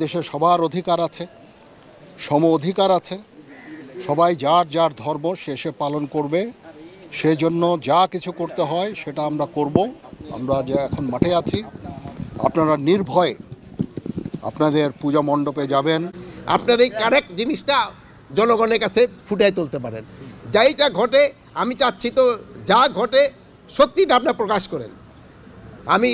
দেশে সবার অধিকার আছে, সম অধিকার আছে। সবাই যার যার ধর্ম শেষে পালন করবে। সেজন্য যা কিছু করতে হয় সেটা আমরা করব। আমরা যে এখন মাঠে আছি, আপনারা নির্ভয়ে আপনাদের পূজা মণ্ডপে যাবেন। আপনার এই কারেক্ট জিনিসটা জনগণের কাছে ফুটাই তুলতে পারেন। যাইটা ঘটে, আমি চাচ্ছি তো যা ঘটে সত্যিটা আপনারা প্রকাশ করেন। আমি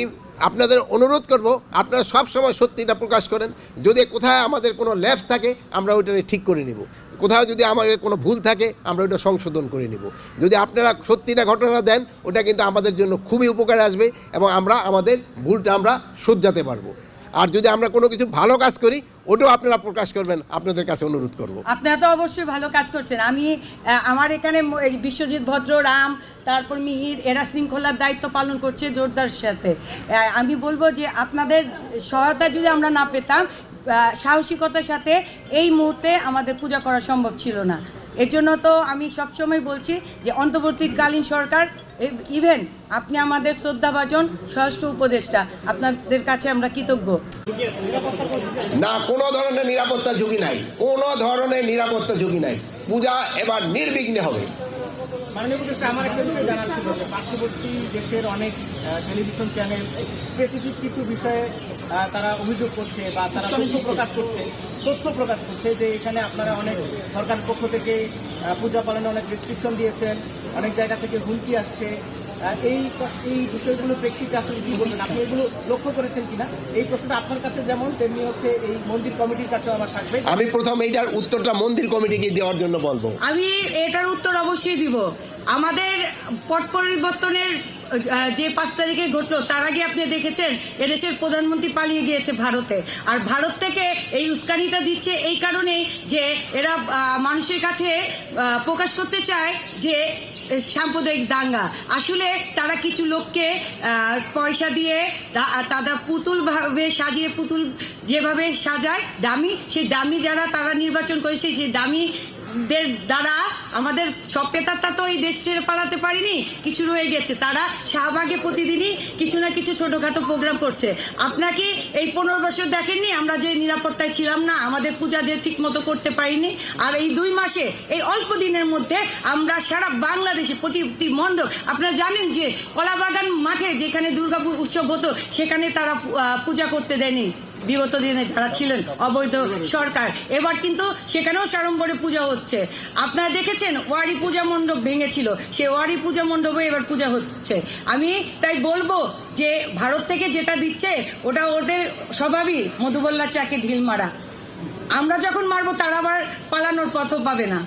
আপনাদের অনুরোধ করব, আপনারা সব সময় সত্যিটা প্রকাশ করেন। যদি কোথায় আমাদের কোনো ল্যাপস থাকে আমরা ওইটা ঠিক করে নেব, কোথাও যদি আমাদের কোনো ভুল থাকে আমরা ওইটা সংশোধন করে নেব। যদি আপনারা সত্যিটা ঘটনা দেন, ওটা কিন্তু আমাদের জন্য খুবই উপকারে আসবে এবং আমরা আমাদের ভুলটা আমরা শুধরাতে পারবো। আর যদি আমরা কোনো কিছু ভালো কাজ করি ওটাও আপনারা প্রকাশ করবেন, আপনাদের কাছে অনুরোধ করব। আপনারা তো অবশ্যই ভালো কাজ করছেন। আমি আমার এখানে বিশ্বজিৎ ভদ্র, রাম, তারপর মিহির, এরা শৃঙ্খলার দায়িত্ব পালন করছে জোরদার সাথে। আমি বলবো যে আপনাদের সহায়তা যদি আমরা না পেতাম, সাহসিকতার সাথে এই মুহূর্তে আমাদের পূজা করা সম্ভব ছিল না। এর জন্য তো আমি সবসময় বলছি যে অন্তর্বর্তীকালীন সরকার, ইভেন আপনি আমাদের শ্রদ্ধাভাজন স্বরাষ্ট্র উপদেষ্টা, আপনাদের কাছে আমরা কৃতজ্ঞ। না, কোনো ধরনের নিরাপত্তা ঝুঁকি নাই, কোনো ধরনের নিরাপত্তা ঝুঁকি নাই। পূজা এবার নির্বিঘ্নে হবে। মাননীয় উপদেষ্টা, আমার একটা বিষয় জানার ছিল যে পার্শ্ববর্তী দেশের অনেক টেলিভিশন চ্যানেল স্পেসিফিক কিছু বিষয়ে তারা অভিযোগ করছে বা তারা তথ্য প্রকাশ করছে যে এখানে আপনারা অনেক সরকার পক্ষ থেকে পূজা পালনে অনেক রেস্ট্রিকশন দিয়েছেন, অনেক জায়গা থেকে হুমকি আসছে। এই বিষয়গুলো প্রেক্ষিতে আসলে কি বলবেন? আপনি এগুলো লক্ষ্য করেছেন কিনা? এই প্রশ্নটা আপনার কাছে যেমন তেমনি হচ্ছে এই মন্দির কমিটির কাছেও আমার থাকবে। আমি প্রথম এইটার উত্তরটা মন্দির কমিটিকে দেওয়ার জন্য বলবো। আমি এটার উত্তর অবশ্যই দিব। আমাদের পট পরিবর্তনের যে 5 তারিখে ঘটলো, তার আগে আপনি দেখেছেন এদেশের প্রধানমন্ত্রী পালিয়ে গিয়েছে ভারতে। আর ভারত থেকে এই উস্কানিটা দিচ্ছে এই কারণেই যে এরা মানুষের কাছে প্রকাশ করতে চায় যে সাম্প্রদায়িক দাঙ্গা। আসলে তারা কিছু লোককে পয়সা দিয়ে তারা পুতুল ভাবে সাজিয়ে, পুতুল যেভাবে সাজায় দামি, সেই দামি যারা তারা নির্বাচন করেছে, সেই দামিদের দ্বারা আমাদের সব পেতারটা তো এই দেশ ছেড়ে পালাতে পারিনি, কিছু রয়ে গেছে। তারা শাহবাগে প্রতিদিনই কিছু না কিছু ছোটখাটো প্রোগ্রাম করছে। আপনাকে এই 15 বছর দেখেননি আমরা যে নিরাপত্তায় ছিলাম না, আমাদের পূজা যে ঠিক মতো করতে পারিনি। আর এই 2 মাসে, এই অল্প দিনের মধ্যে আমরা সারা বাংলাদেশে প্রতিটি মণ্ডপ, আপনারা জানেন যে কলাবাগান মাঠে যেখানে দুর্গা উৎসব হতো সেখানে তারা পূজা করতে দেয়নি বিগত দিনে যারা ছিলেন অবৈধ সরকার। এবার কিন্তু সেখানেও সাড়ম্বরে পূজা হচ্ছে। আপনারা দেখেছেন ওয়ারি পূজা মণ্ডপ ভেঙেছিল, সে ওয়ারি পূজা মণ্ডপে এবার পূজা হচ্ছে। আমি তাই বলবো যে ভারত থেকে যেটা দিচ্ছে ওটা ওদের স্বভাবই মধুবল্লার চাকে ঢিল মারা। আমরা যখন মারবো তারা আবার পালানোর পথও পাবে না।